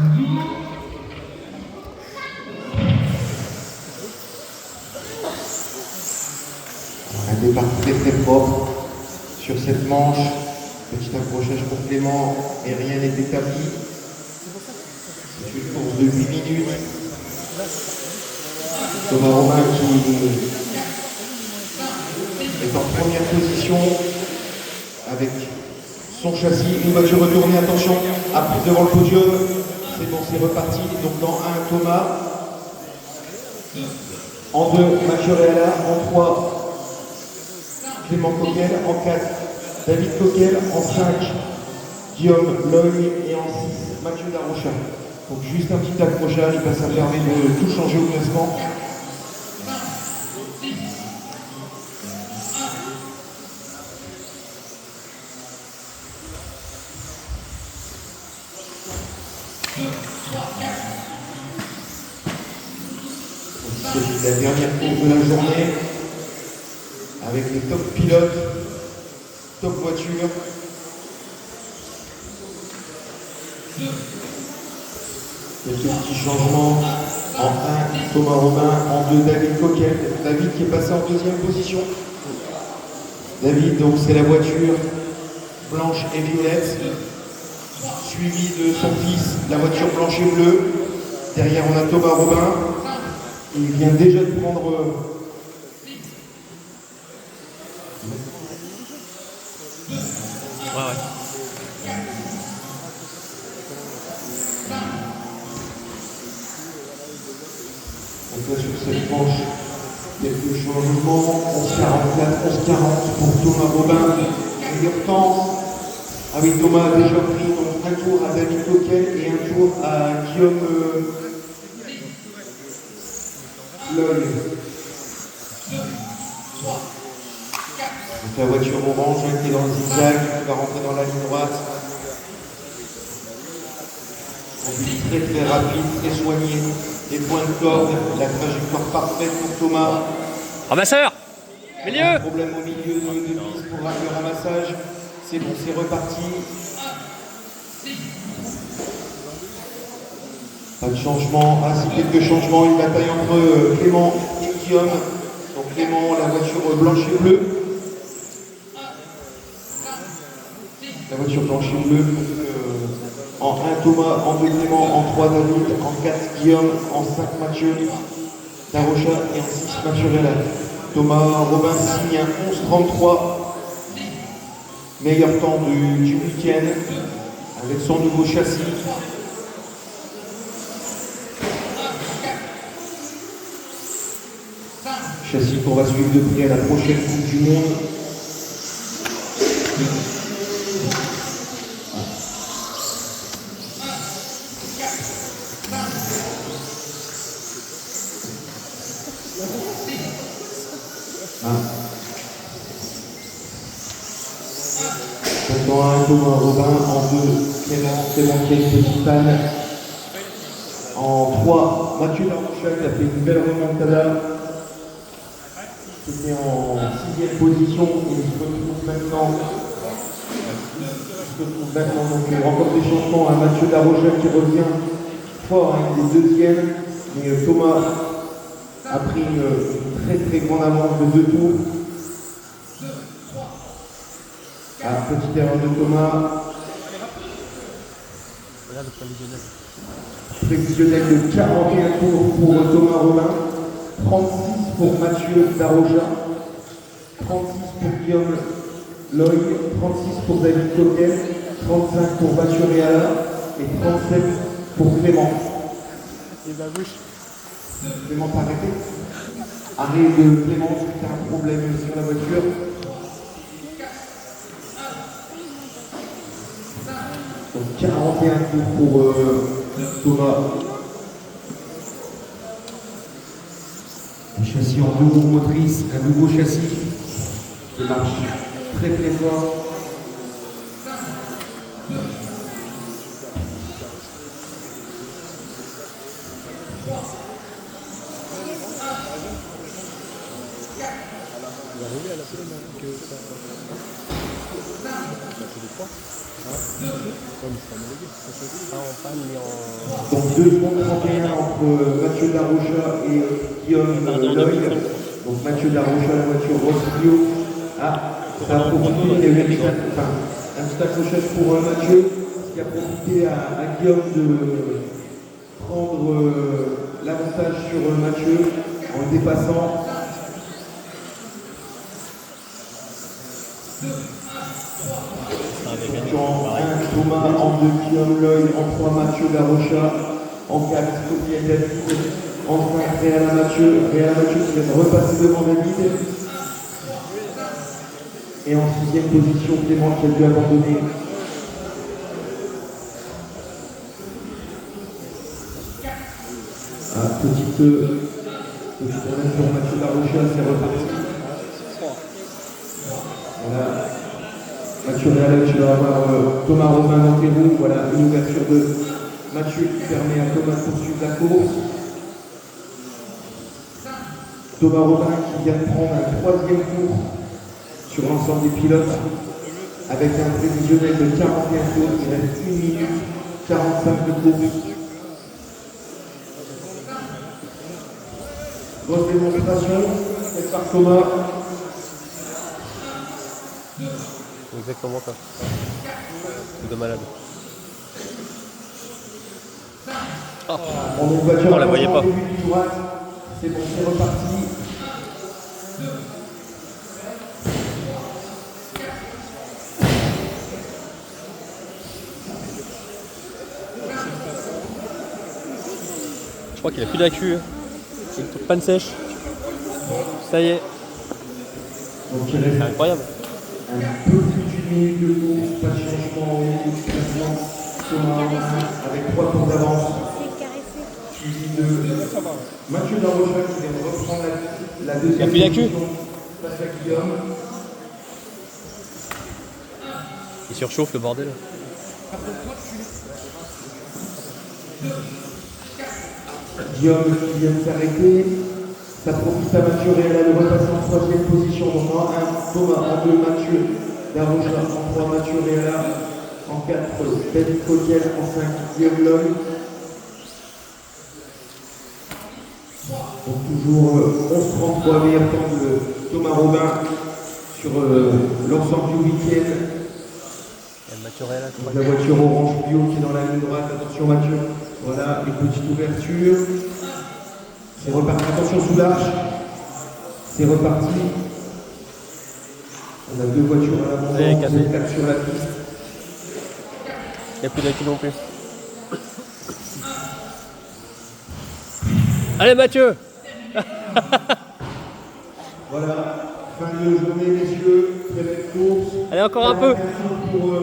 Un départ très très propre sur cette manche. Petit accrochage complément et rien n'est établi. C'est une course de 8 minutes. Thomas Robin qui est en première position avec son châssis. Une voiture retournée, attention, devant le podium. C'est bon, c'est reparti. Donc dans 1, Thomas. En 2, Mathieu Réala. En 3, Clément Coquel. En 4, David Coquel. En 5, Guillaume Loy. Et en 6, Mathieu Darocha. Donc juste un petit accrochage, ça permet de tout changer au classement. C'est la dernière course de la journée avec les top pilotes, top voitures. Quelques petits changements. En 1, Thomas Robin. En 2, David Coquel. David qui est passé en 2e position. David, donc c'est la voiture blanche et violette, suivi de son fils, la voiture blanche et bleue. Derrière, on a Thomas Robin. Il vient déjà de prendre Donc là, sur cette manche, quelques changements. 11,44, 11,40 pour Thomas Robin. Meilleur temps. Ah oui, Thomas a déjà pris donc un tour à David Coquel et un tour à Guillaume Loy. Donc la voiture orange qui est dans le zigzag, qui va rentrer dans la ligne droite. Très très rapide, très soigné. Les points de corde, la trajectoire parfaite pour Thomas. Ramasseur, milieu. Un problème au milieu de piste pour le ramassage. C'est bon, c'est reparti. Pas de changement. Ah, si, quelques changements. Une bataille entre Clément et Guillaume. Donc Clément, la voiture blanche et bleue. La voiture blanche et bleue. En 1, Thomas. En 2, Clément. En 3, David. En 4, Guillaume. En 5, Mathieu Darocha. Et en 6, Mathieu Réala. Thomas Robin signe un 11,33. Meilleur temps du week-end avec son nouveau châssis. Châssis qu'on va suivre de près à la prochaine Coupe du Monde. En 1, Thomas Robin. En 2, Clément qui a une petite panne. En 3, Mathieu Darocha qui a fait une belle remontada. C'était en 6e position. Il se retrouve maintenant. Donc encore des changements à Mathieu Darocha qui revient fort, il est 2e. Mais Thomas a pris une très très grande avance de 2 tours. Ah, petite erreur de Thomas. Prévisionnel de 41 tours pour Thomas Robin, 36 pour Mathieu Darocha, 36 pour Guillaume Loy, 36 pour David Coquel, 35 pour Mathieu Réala et 37 pour Clément. Et la bouche. Clément, t'as arrêté? Arrête de Clément, tu as un problème sur la voiture. Donc 41 tours pour Thomas. Un châssis en 2 roues motrices, un nouveau châssis qui marche très très fort. Il va arriver à la semaine que ça fait des points. En panne, mais en... Donc 2 secondes 31 entre Mathieu Darocha et Guillaume Loy. Donc Mathieu Darocha, la voiture Ross Bio. Ah, ça a profité, il y a eu un petit accrochage pour Mathieu, ce qui a profité à Guillaume de prendre l'avantage sur Mathieu en le dépassant. En 1, Thomas, en 2, Guillaume Loy, en 3, Mathieu Darocha, en 4, Scotty et David, en 5, Réal Mathieu qui vient de repasser devant David. Et en 6e position, Clément qui a dû abandonner. Petite problème pour Mathieu Darocha, c'est reparti. Voilà. Mathieu Réal, tu vas avoir Thomas Romain dans tes roues. Voilà une ouverture de Mathieu qui permet à Thomas de poursuivre la course. Thomas Romain qui vient de prendre un 3e tour sur l'ensemble des pilotes avec un prévisionnel de 41 tours. Il reste 1 minute 45 de course. Grosse démonstration, faite par Thomas. Exactement ça. C'est de malade. Oh. On la voyait pas. C'est bon, c'est reparti. Je crois qu'il a plus d'accu. Panne sèche. Ça y est. C'est incroyable. Un peu plus d'une minute de course, pas de changement au niveau du classement. Thomas avec 3 tours d'avance. Suivi de Mathieu Darocha qui vient de reprendre la deuxième position face à Guillaume. Il surchauffe le bordel. Guillaume qui vient de s'arrêter. Ça profite à Mathieu Réal de repasser en 3e position. Donc en 1, Thomas, en 2, Mathieu Darocha, en 3, Mathieu Réal, en 4, David Coquel, en 5, Guillaume Loy. Donc toujours 11-33, meilleur temps de Thomas Robin sur l'ensemble du week-end. Donc la voiture orange bio qui est dans la ligne droite. Attention Mathieu. Voilà, une petite ouverture. C'est reparti. Attention sous l'arche. C'est reparti. On a 2 voitures à l'avant, 4 sur la piste. Il n'y a plus d'accu non plus. Allez Mathieu. Voilà, fin de journée messieurs, très belle course. Allez encore un peu. Pour